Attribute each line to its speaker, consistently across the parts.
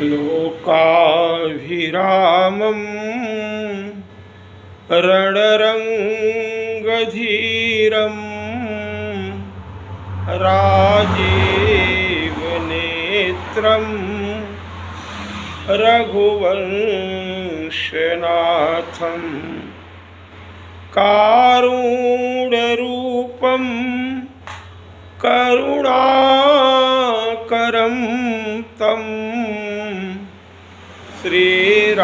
Speaker 1: लोकाभिरामं रणरङ्गधीरं राजीवनेत्रं रघुवंशनाथं कारुण्यरूपं करुणाकरं तं श्रीरामचन्द्रं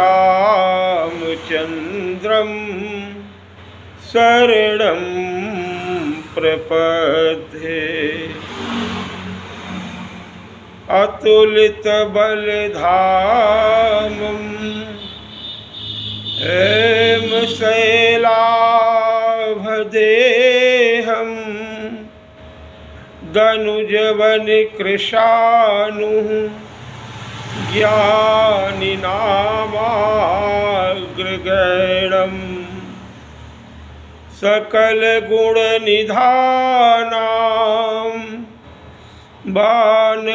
Speaker 1: शरणं प्रपद्ये। अतुलितबलधामं हेमशैलाभदेहं दनुजवनकृशानुः ज्ञानिनामाग्रगण्यं सकलगुणनिधानं वानराणामधीशं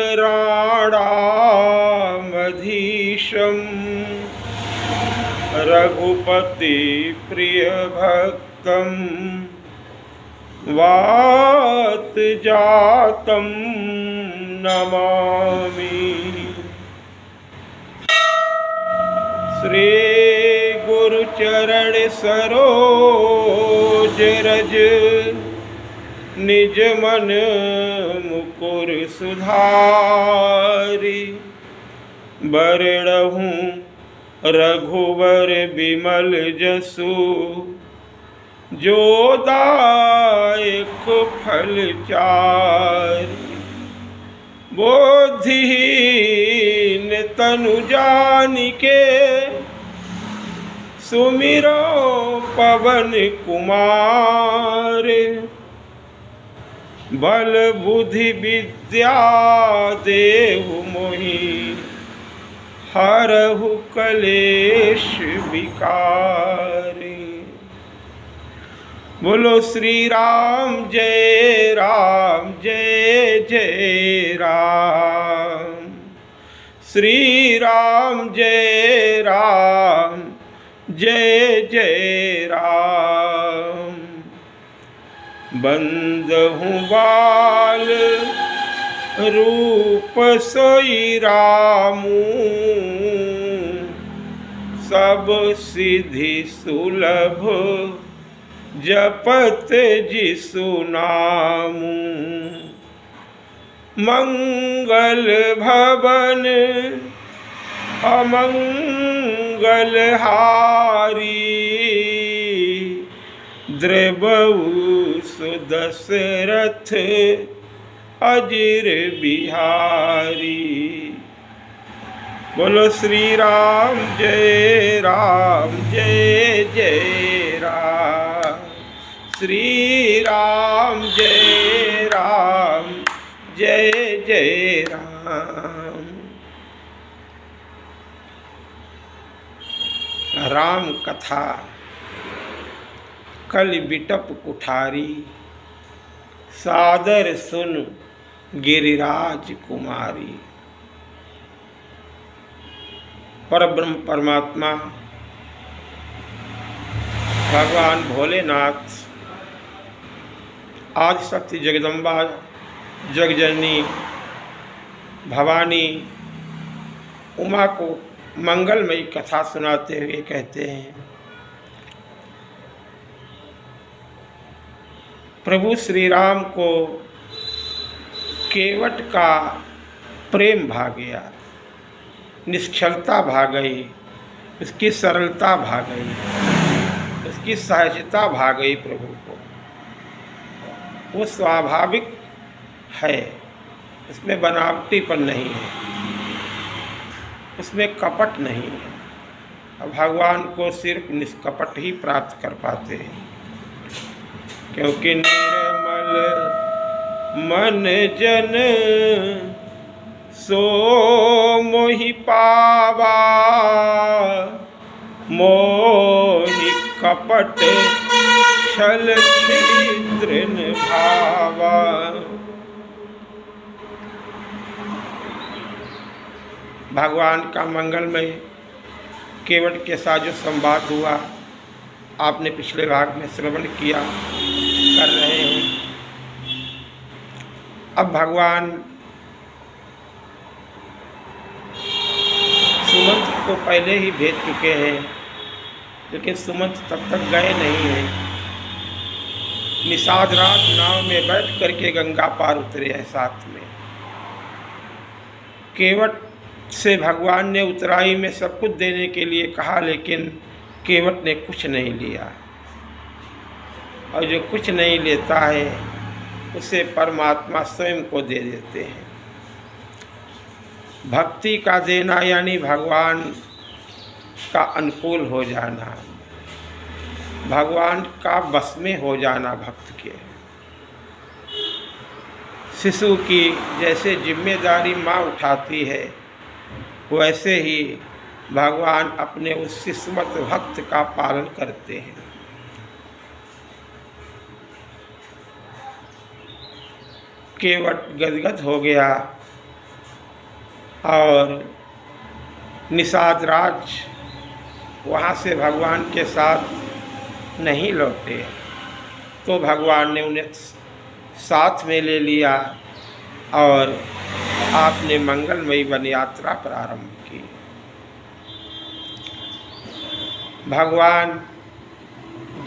Speaker 1: रघुपतिप्रियभक्तं वातजातं नमामि। श्री गुरुचरण सरोज रज निज मन मुकुर सुधारि। बरड़हूँ रघुवर बिमल जसु जो दायक फल चारि। बोधिहीन तनु जानिके सुमिरो पवन कुमार। बल बुद्धि विद्या देहु मोहि हरहु कलेश विकार। बोलो श्री राम जय जय राम। श्री राम जय जय राम। बंदहु बाल रूप सोई रामू सब सिद्धि सुलभ जपत जिसु नामू। मंगल भवन अमंगल हारी द्रवहु सुदशरथ अजिर बिहारी। बोलो श्री राम जय जय राम। श्री राम जय जय राम। राम कथा कल बिटप कुठारी सादर सुन गिरिराज कुमारी। परब्रह्म परमात्मा भगवान भोलेनाथ आदि शक्ति जगदम्बा जगजननी भवानी उमा को मंगलमयी कथा सुनाते हुए कहते हैं, प्रभु श्री राम को केवट का प्रेम भा गया, निष्ठलता भा गई, उसकी सरलता भा गई, उसकी सहजता भा गई। प्रभु को वो स्वाभाविक है, उसमें बनावटीपन नहीं है, उसमें कपट नहीं है। अब भगवान को सिर्फ निष्कपट ही प्राप्त कर पाते हैं, क्योंकि निर्मल मन जन सो मोहि पावा। मोहि कपट छल छिद्र भावा। भगवान का मंगलमय केवट के साथ जो संवाद हुआ आपने पिछले भाग में श्रवण किया कर रहे हैं। अब भगवान सुमंत को पहले ही भेज चुके हैं, लेकिन सुमंत तब तक गए नहीं हैं। निषाद रात नाव में बैठ करके गंगा पार उतरे हैं साथ में। केवट से भगवान ने उतराई में सब कुछ देने के लिए कहा, लेकिन केवट ने कुछ नहीं लिया। और जो कुछ नहीं लेता है उसे परमात्मा स्वयं को दे देते हैं। भक्ति का देना यानी भगवान का अनुकूल हो जाना, भगवान का बस में हो जाना। भक्त के शिशु की जैसे जिम्मेदारी माँ उठाती है, वैसे ही भगवान अपने उस शिशुवत भक्त का पालन करते हैं। केवट गदगद हो गया और निषाद राज वहाँ से भगवान के साथ नहीं लौटे, तो भगवान ने उन्हें साथ में ले लिया और आपने मंगलमयी वन यात्रा प्रारंभ की। भगवान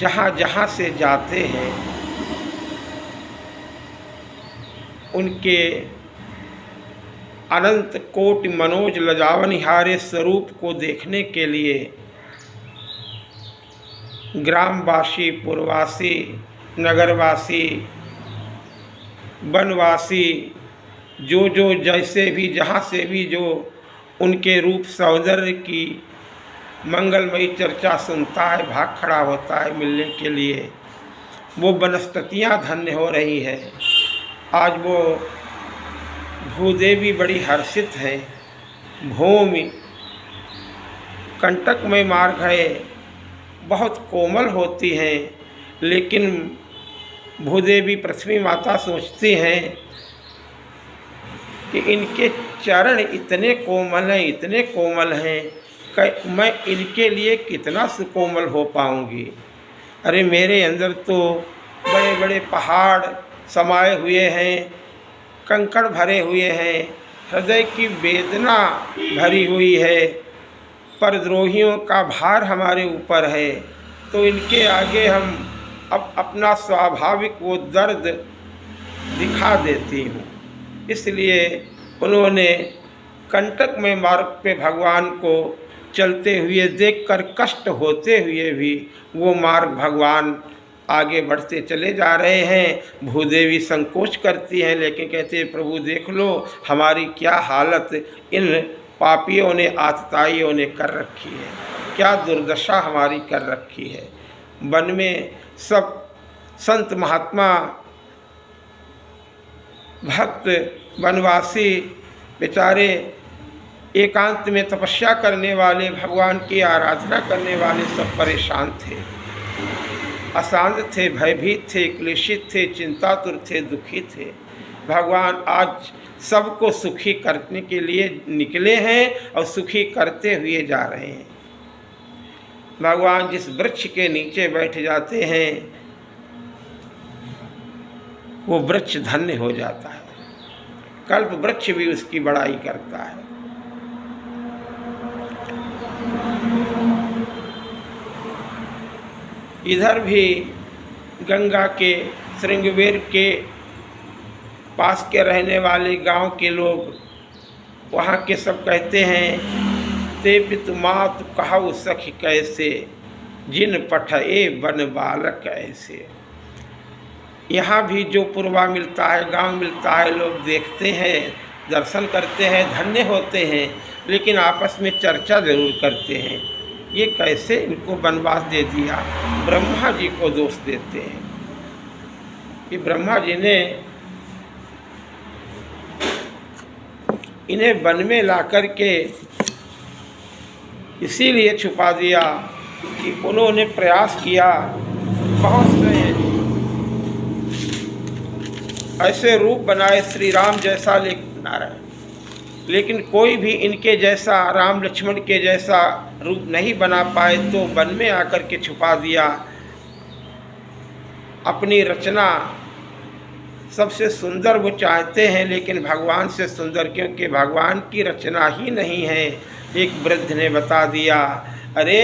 Speaker 1: जहाँ जहाँ से जाते हैं उनके अनंत कोटि मनोज लजावनिहारे स्वरूप को देखने के लिए ग्रामवासी, पुरवासी, नगरवासी, वनवासी जो जैसे भी जहाँ से भी जो उनके रूप सौंदर्य की मंगलमयी चर्चा सुनता है, भाग खड़ा होता है मिलने के लिए। वो वनस्पतियाँ धन्य हो रही है। आज वो भूदेवी बड़ी हर्षित है। भूमि कंटकमय मार्ग है, बहुत कोमल होती हैं, लेकिन भूदेवी पृथ्वी माता सोचती हैं कि इनके चरण इतने कोमल हैं, इतने कोमल हैं कि मैं इनके लिए कितना सुकोमल हो पाऊंगी। अरे मेरे अंदर तो बड़े बड़े पहाड़ समाये हुए हैं, कंकड़ भरे हुए हैं, हृदय की वेदना भरी हुई है, परद्रोहियों का भार हमारे ऊपर है, तो इनके आगे हम अब अपना स्वाभाविक वो दर्द दिखा देती हूँ। इसलिए उन्होंने कंटक में मार्ग पे भगवान को चलते हुए देखकर कष्ट होते हुए भी वो मार्ग भगवान आगे बढ़ते चले जा रहे हैं। भूदेवी संकोच करती हैं, लेकिन कहते हैं प्रभु देख लो हमारी क्या हालत इन पापियों ने, आतताइयों ने कर रखी है, क्या दुर्दशा हमारी कर रखी है। वन में सब संत महात्मा भक्त वनवासी बेचारे एकांत में तपस्या करने वाले, भगवान की आराधना करने वाले सब परेशान थे, अशांत थे, भयभीत थे, क्लेशित थे, चिंतातुर थे, दुखी थे। भगवान आज सबको सुखी करने के लिए निकले हैं और सुखी करते हुए जा रहे हैं। भगवान जिस वृक्ष के नीचे बैठ जाते हैं वो वृक्ष धन्य हो जाता है, कल्प वृक्ष भी उसकी बड़ाई करता है। इधर भी गंगा के श्रृंगवेर के पास के रहने वाले गांव के लोग वहाँ के सब कहते हैं ते पितु मातु कहु सखी कैसे, जिन पठए बन बालक ऐसे। यहाँ भी जो पूर्वा मिलता है, गांव मिलता है, लोग देखते हैं, दर्शन करते हैं, धन्य होते हैं, लेकिन आपस में चर्चा जरूर करते हैं ये कैसे इनको वनवास दे दिया। ब्रह्मा जी को दोष देते हैं कि ब्रह्मा जी ने इन्हें वन में ला कर के इसीलिए छुपा दिया कि उन्होंने प्रयास किया, बहुत से ऐसे रूप बनाए श्री राम जैसा, लेकिन नारायण लेकिन कोई भी इनके जैसा राम लक्ष्मण के जैसा रूप नहीं बना पाए, तो वन में आकर के छुपा दिया। अपनी रचना सबसे सुंदर वो चाहते हैं, लेकिन भगवान से सुंदर, क्योंकि भगवान की रचना ही नहीं है। एक वृद्ध ने बता दिया, अरे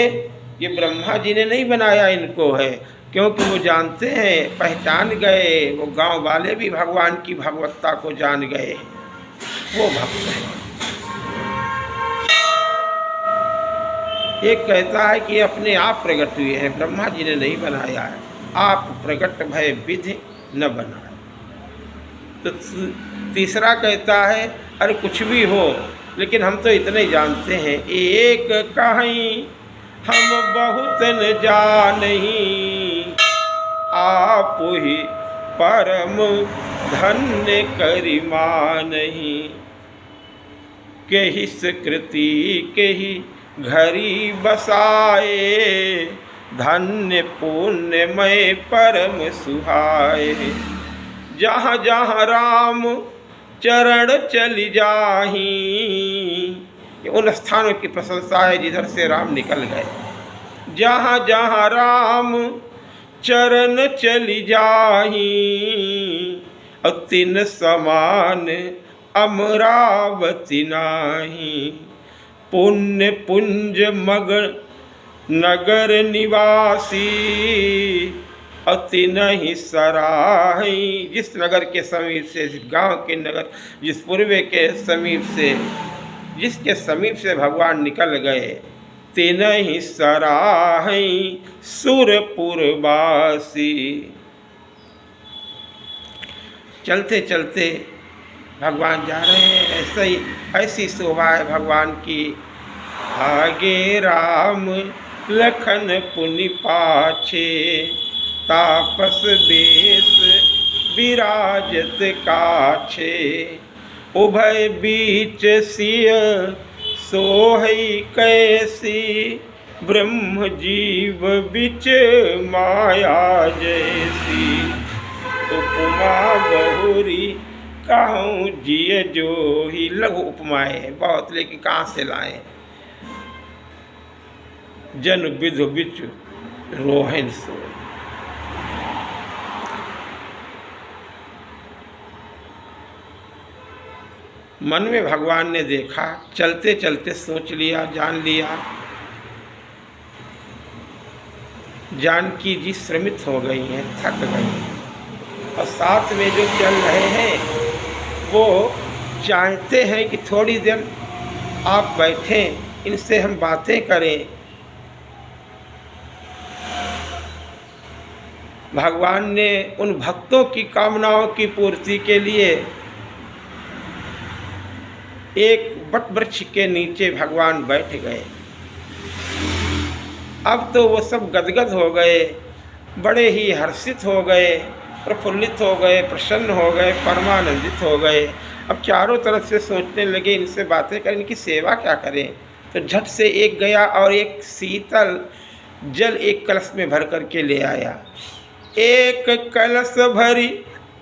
Speaker 1: ये ब्रह्मा जी ने नहीं बनाया इनको है, क्योंकि वो जानते हैं, पहचान गए, वो गांव वाले भी भगवान की भगवत्ता को जान गए, वो भक्त है। एक कहता है कि अपने आप प्रकट हुए हैं, ब्रह्मा जी ने नहीं बनाया है, आप प्रकट भय विधि न बनाए। तो तीसरा कहता है, अरे कुछ भी हो, लेकिन हम तो इतने ही जानते हैं, एक कहीं हम बहुत न जानहीं, आप ही परम धन्य करिमानहि। केहि सुकृति केहि घरी बसाए, धन्य पुण्यमय परम सुहाए। जहाँ जहाँ राम चरण चली जाही, उन स्थानों की प्रशंसा है जिधर से राम निकल गए। जहाँ जहाँ राम चरण चली जाही, तिन समान अमरावती नाही। पुण्य पुंज मगर नगर निवासी, अति नहीं सराही। जिस नगर के समीप से, जिस गांव के नगर, जिस पूर्वे के समीप से, जिसके समीप से भगवान निकल गए, तिन ही सराही सुरपुरवासी। चलते चलते भगवान जा रहे हैं, ऐसी शोभा है भगवान की। आगे राम लखन पुनि पाछे, तापस बेस विराजत काछे। उभय बीच सिय सोहई कैसी, ब्रह्म जीव बिच माया जैसी। उपमा बहुरी कहूँ जिय जो ही। लघु उपमाएं हैं बहुत, लेकिन कहाँ से लाएं। जन विधु बिच रोहन सोए। मन में भगवान ने देखा, चलते चलते सोच लिया, जान लिया, जानकी जी श्रमित हो गई हैं, थक गई हैं, और साथ में जो चल रहे हैं वो चाहते हैं कि थोड़ी देर आप बैठें, इनसे हम बातें करें। भगवान ने उन भक्तों की कामनाओं की पूर्ति के लिए एक वट वृक्ष के नीचे भगवान बैठ गए। अब तो वो सब गदगद हो गए, बड़े ही हर्षित हो गए, प्रफुल्लित हो गए, प्रसन्न हो गए, परमानंदित हो गए। अब चारों तरफ से सोचने लगे, इनसे बातें करें, इनकी सेवा क्या करें। तो झट से एक गया और एक शीतल जल एक कलश में भर करके ले आया। एक कलश भरी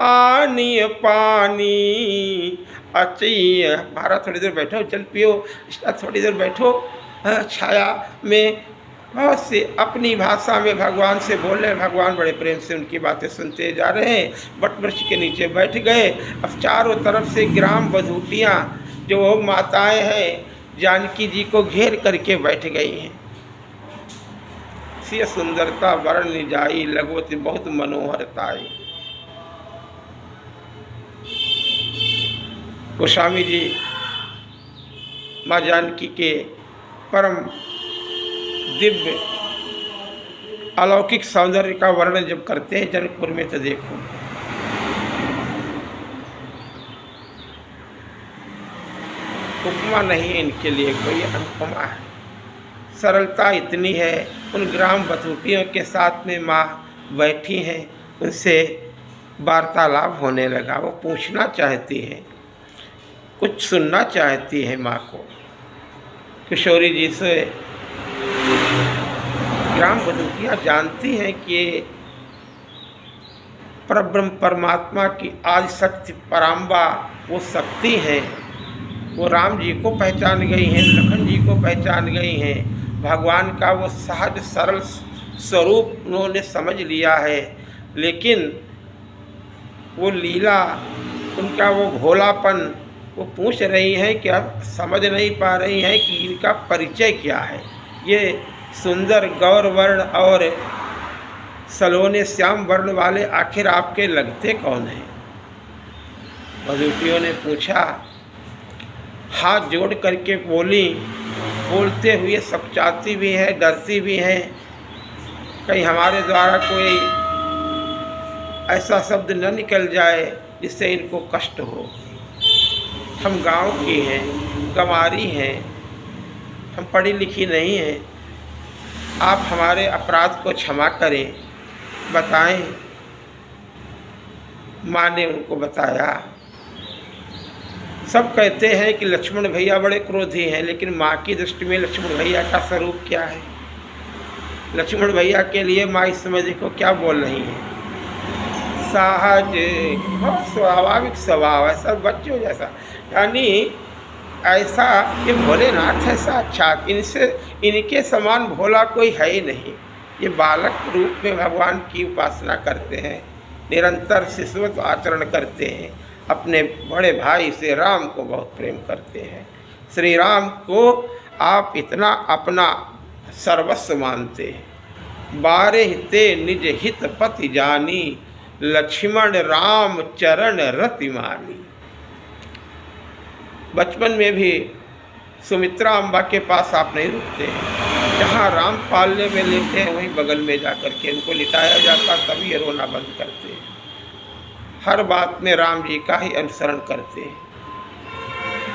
Speaker 1: आनी पानी, अच्छी महाराज थोड़ी देर बैठो, जल पियो, थोड़ी देर बैठो छाया में। बहुत से अपनी भाषा में भगवान से बोल रहे हैं। भगवान बड़े प्रेम से उनकी बातें सुनते जा रहे हैं। वट वृक्ष के नीचे बैठ गए। अब चारों तरफ से ग्राम बधूटियाँ जो वो माताएं हैं, जानकी जी को घेर करके बैठ गई हैं। सिय सुंदरता वर्ण जाई, लगवती बहुत मनोहरताई। गोस्वामी जी माँ जानकी के परम दिव्य अलौकिक सौंदर्य का वर्णन जब करते हैं जनकपुर में, तो देखो उपमा नहीं, इनके लिए कोई अनुपमा है। सरलता इतनी है। उन ग्राम बथूटियों के साथ में माँ बैठी हैं, उनसे वार्तालाप होने लगा। वो पूछना चाहती है, कुछ सुनना चाहती है माँ को। किशोरी जी से ग्राम बधूटियाँ जानती हैं कि परब्रह्म परमात्मा की आदि शक्ति पराम्बा वो शक्ति है, वो राम जी को पहचान गई हैं, लखन जी को पहचान गई हैं। भगवान का वो सहज सरल स्वरूप उन्होंने समझ लिया है। लेकिन वो लीला, उनका वो भोलापन, वो पूछ रही हैं कि अब समझ नहीं पा रही हैं कि इनका परिचय क्या है। ये सुंदर गौर वर्ण और सलोने श्याम वर्ण वाले आखिर आपके लगते कौन हैं? भजूटियों ने पूछा, हाथ जोड़ करके बोली, बोलते हुए सकचाती भी हैं, डरती भी हैं, कहीं हमारे द्वारा कोई ऐसा शब्द न निकल जाए जिससे इनको कष्ट हो। हम गांव की हैं, गंवारी हैं, हम पढ़ी लिखी नहीं हैं, आप हमारे अपराध को क्षमा करें, बताएं। माँ ने उनको बताया। सब कहते हैं कि लक्ष्मण भैया बड़े क्रोधी हैं, लेकिन माँ की दृष्टि में लक्ष्मण भैया का स्वरूप क्या है? लक्ष्मण भैया के लिए माँ इस समय देखो क्या बोल रही है। सहज, बहुत स्वाभाविक स्वभाव है, सब बच्चों जैसा, यानी ऐसा ये भोलेनाथ है साक्षात, इनसे इनके समान भोला कोई है ही नहीं। ये बालक रूप में भगवान की उपासना करते हैं, निरंतर शिशुवत आचरण करते हैं, अपने बड़े भाई से राम को बहुत प्रेम करते हैं। श्री राम को आप इतना अपना सर्वस्व मानते हैं। बारह ते निज हित पति जानी, लक्ष्मण राम चरण रति मानी। बचपन में भी सुमित्रा अम्बा के पास आप नहीं रुकते हैं, जहाँ राम पालने में लेते हैं वहीं बगल में जाकर के उनको लिटाया जाता, तभी ये रोना बंद करते हैं। हर बात में राम जी का ही अनुसरण करते हैं।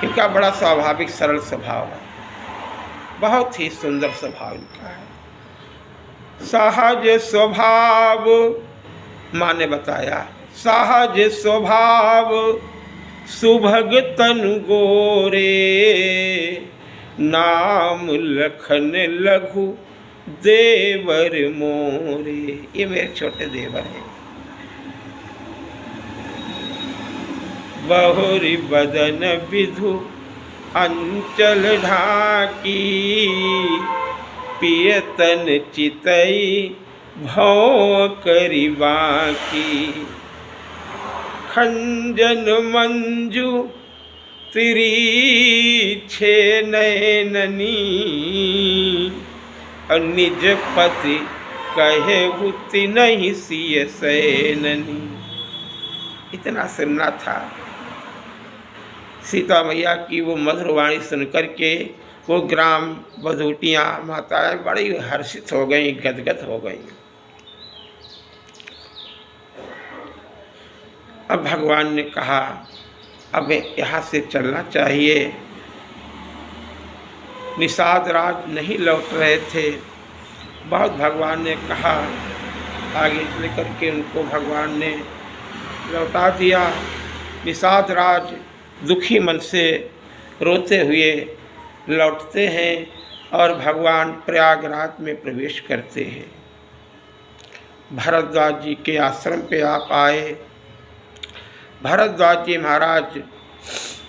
Speaker 1: इनका बड़ा स्वाभाविक सरल स्वभाव है, बहुत ही सुंदर स्वभाव इनका है। सहज स्वभाव, माँ ने बताया, सहज स्वभाव सुभग तनु गोरे, नाम लखन लघु देवर मोरे। ये मेरे छोटे देवर हैं। बहुरी बदन विधु अंचल ढाकी, पियतन चितई भौ करी बाकी। खंजन मंजू तिरीछे नयननी, निज पति कहे हुति नहीं सिय सैननी। इतना सुनना था। सीता मैया की वो मधुर वाणी सुनकर के वो ग्राम बधूटियाँ माताएं बड़ी हर्षित हो गईं, गदगद हो गईं। अब भगवान ने कहा, अब यहाँ से चलना चाहिए। निषाद राज नहीं लौट रहे थे, बहुत भगवान ने कहा, आगे लेकर के उनको भगवान ने लौटा दिया। निषाद राज दुखी मन से रोते हुए लौटते हैं और भगवान प्रयागराज में प्रवेश करते हैं। भरद्वाज जी के आश्रम पे आप आए। भरद्वाज जी महाराज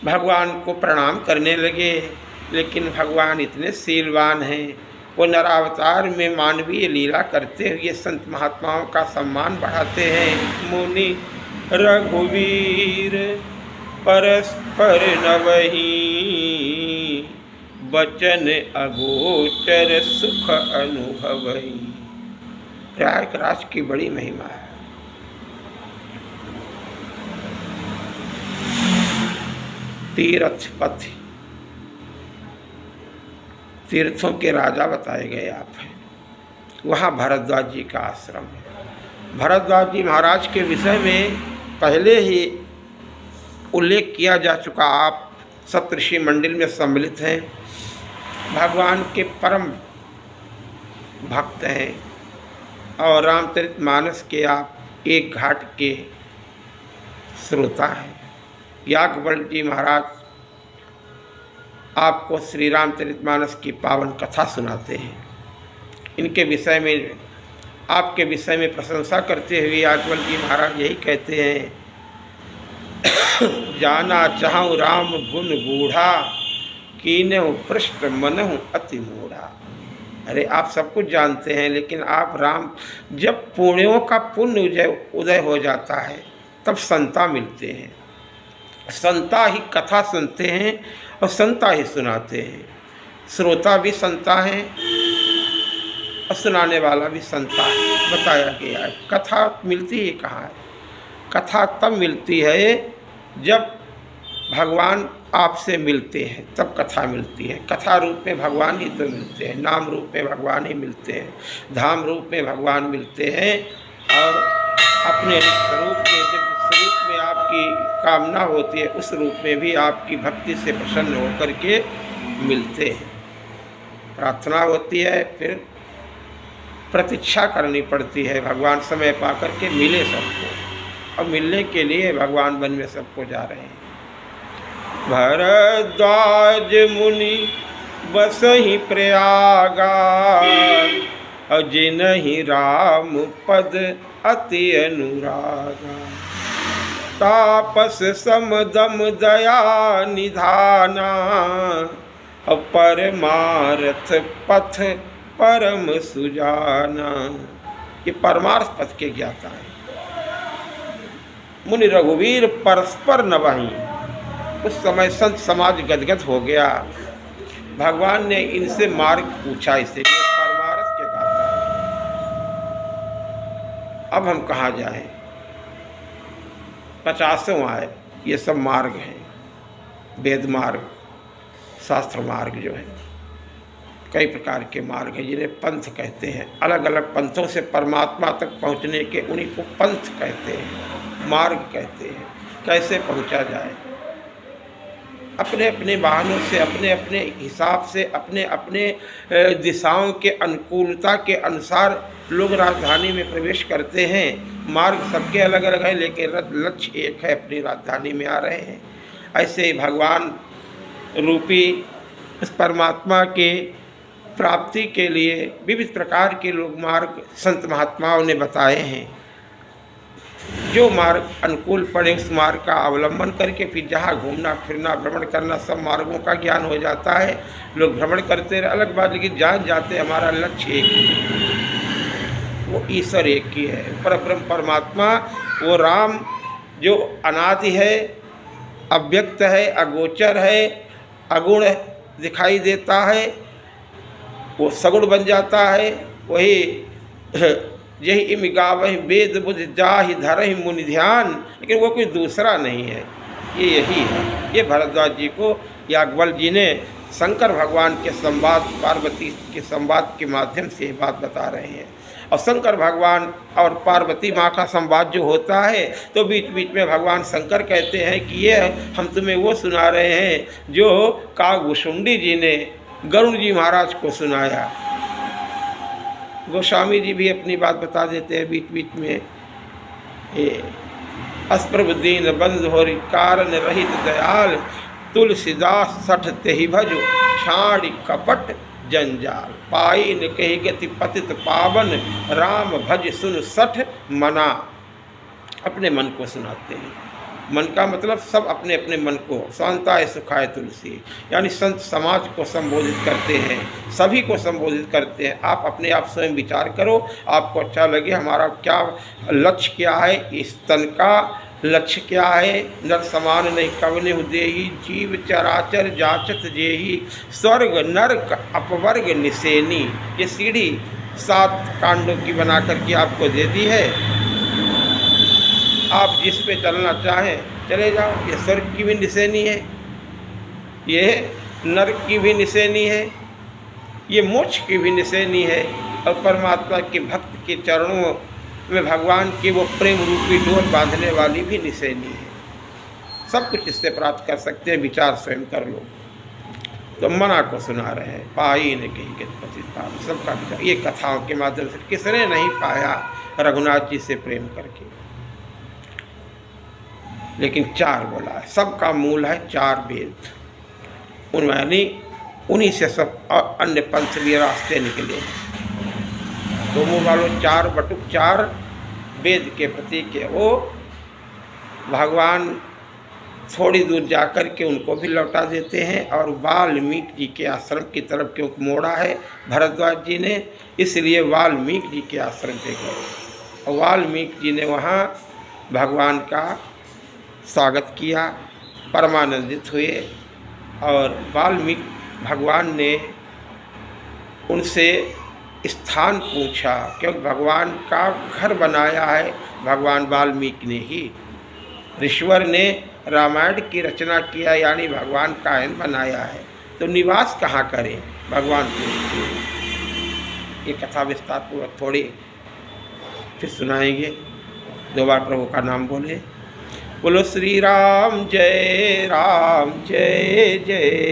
Speaker 1: भगवान को प्रणाम करने लगे, लेकिन भगवान इतने शीलवान हैं, वो नरावतार में मानवीय लीला करते हुए संत महात्माओं का सम्मान बढ़ाते हैं। मुनि रघुवीर परस्पर नवही, बचन अगोचर सुख अनुभवई। प्रयागराज की बड़ी महिमा है। तीर्थ पथ, तीर्थों के राजा बताए गए आप हैं। वहाँ भरद्वाज जी का आश्रम है। भरद्वाज जी महाराज के विषय में पहले ही उल्लेख किया जा चुका। आप सप्तऋषि मंडल में सम्मिलित हैं, भगवान के परम भक्त हैं और रामचरितमानस के आप एक घाट के श्रोता हैं। याज्ञवल्क्य जी महाराज आपको श्री रामचरितमानस की पावन कथा सुनाते हैं। इनके विषय में, आपके विषय में प्रशंसा करते हुए याज्ञवल्क्य जी महाराज यही कहते हैं जाना चाहूँ राम गुण गूढ़ा, कीन्हु पृष्ठ मनहु अति मूढ़ा। अरे आप सब कुछ जानते हैं, लेकिन आप राम, जब पुण्यों का पुण्य उदय हो जाता है तब संता मिलते हैं, संता ही कथा सुनते हैं और संता ही सुनाते हैं। श्रोता भी संता है और सुनाने वाला भी संता है, बताया गया है। कथा मिलती है कहाँ है? कथा तब मिलती है जब भगवान आपसे मिलते हैं, तब कथा मिलती है। कथा रूप में भगवान ही तो मिलते हैं, नाम रूप में भगवान ही मिलते हैं, धाम रूप में भगवान मिलते हैं, और अपने स्वरूप में, जब स्वरूप में आपकी कामना होती है, उस रूप में भी आपकी भक्ति से प्रसन्न होकर के मिलते हैं। प्रार्थना होती है, फिर प्रतीक्षा करनी पड़ती है, भगवान समय पा करके मिले सबको, और मिलने के लिए भगवान वन में सबको जा रहे हैं। भरद्वाज मुनि बसहि प्रयागा, और जिनहि राम पद अति अनुरागा। तापस समदम दया निधाना, और परमार्थ पथ परम सुजाना। ये परमार्थ पथ के ज्ञाता है। मुनि रघुवीर परस्पर नवहि, उस समय संत समाज गदगद हो गया। भगवान ने इनसे मार्ग पूछा, इसे परमार्थ के गाता है। अब हम कहाँ जाएं? 50 आए, ये सब मार्ग हैं, वेद मार्ग, शास्त्र मार्ग जो है, कई प्रकार के मार्ग हैं जिन्हें पंथ कहते हैं। अलग अलग पंथों से परमात्मा तक पहुँचने के, उन्हीं को पंथ कहते हैं, मार्ग कहते हैं। कैसे पहुँचा जाए? अपने अपने वाहनों से, अपने अपने हिसाब से, अपने अपने दिशाओं के अनुकूलता के अनुसार लोग राजधानी में प्रवेश करते हैं। मार्ग सबके अलग अलग हैं, लेकिन लक्ष्य एक है, अपनी राजधानी में आ रहे हैं। ऐसे ही भगवान रूपी इस परमात्मा के प्राप्ति के लिए विविध प्रकार के लोग मार्ग संत महात्माओं ने बताए हैं। जो मार्ग अनुकूल पड़े उस मार्ग का अवलंबन करके फिर जहाँ घूमना फिरना भ्रमण करना, सब मार्गों का ज्ञान हो जाता है। लोग भ्रमण करते रहे, अलग बात, लेकिन जान जाते हमारा लक्ष्य एक ही है, वो ईश्वर एक ही है, परब्रह्म परमात्मा, वो राम जो अनादि है, अव्यक्त है, अगोचर है, अगुण दिखाई देता है, वो सगुण बन जाता है। वही यही इम गावहि वेद बुझ जाहि धरहि मुनि ध्यान, लेकिन वो कोई दूसरा नहीं है, ये यही है। ये भरद्वाज जी को याज्ञवल्क्य जी ने शंकर भगवान के संवाद, पार्वती के संवाद के माध्यम से ये बात बता रहे हैं। और शंकर भगवान और पार्वती माँ का संवाद जो होता है, तो बीच बीच में भगवान शंकर कहते हैं कि ये हम तुम्हें वो सुना रहे हैं जो कागभूषुंडी जी ने गरुड़ जी महाराज को सुनाया। गोस्वामी जी भी अपनी बात बता देते हैं बीच बीच में। ये अस्प्रभ दीन बंधु होरि कारण रहित दयाल, तुलसीदास सठ तेहि भजो छाड़ी कपट जंजाल। पाई न कही गति पतित पावन, राम भज सुन सठ मना। अपने मन को सुनाते हैं। मन का मतलब सब अपने अपने मन को, शांताय सुखाय तुलसी, यानी संत समाज को संबोधित करते हैं, सभी को संबोधित करते हैं। आप अपने आप स्वयं विचार करो, आपको अच्छा लगे हमारा क्या लक्ष्य, क्या है, इस तन का लक्ष्य क्या है। नर समान नहीं कवने देही, जीव चराचर जाचत जेही, स्वर्ग नरक अपवर्ग निसेनी। ये सीढ़ी 7 कांडों की बना करके आपको दे दी है। आप जिस पे चलना चाहें चले जाओ। ये स्वर्ग की भी निशानी है, ये नरक की भी निशानी है, ये मोक्ष की भी निशानी है, और परमात्मा के भक्त के चरणों में भगवान के वो प्रेम रूपी डोर बांधने वाली भी निशानी है। सब कुछ इससे प्राप्त कर सकते हैं, विचार स्वयं कर लो। तो मना को सुना रहे हैं, पाई ने कही गति पाप, सबका विचार। ये कथाओं के माध्यम से किसने नहीं पाया रघुनाथ जी से प्रेम करके, लेकिन 4 बोला है। सबका मूल है 4 वेद, उन्हीं से सब अन्य पंथ भी रास्ते निकले। तो मुँह वालों 4 बटुक 4 वेद के प्रतीक है। वो भगवान थोड़ी दूर जा कर के उनको भी लौटा देते हैं और वाल्मीकि जी के आश्रम की तरफ क्योंकि मोड़ा है भरद्वाज जी ने, इसलिए वाल्मीकि जी के आश्रम पे गए और वाल्मीकि जी ने वहाँ भगवान का स्वागत किया, परमानंदित हुए और वाल्मीकि भगवान ने उनसे स्थान पूछा क्योंकि भगवान का घर बनाया है भगवान वाल्मीकि ने ही। ऋषिवर ने रामायण की रचना किया यानी भगवान का आयन बनाया है, तो निवास कहाँ करें भगवान पूछते हैं। ये कथा विस्तार पूर्वक थोड़ी फिर सुनाएंगे। 2 बार प्रभु का नाम बोले। बोलो श्री राम जय जय।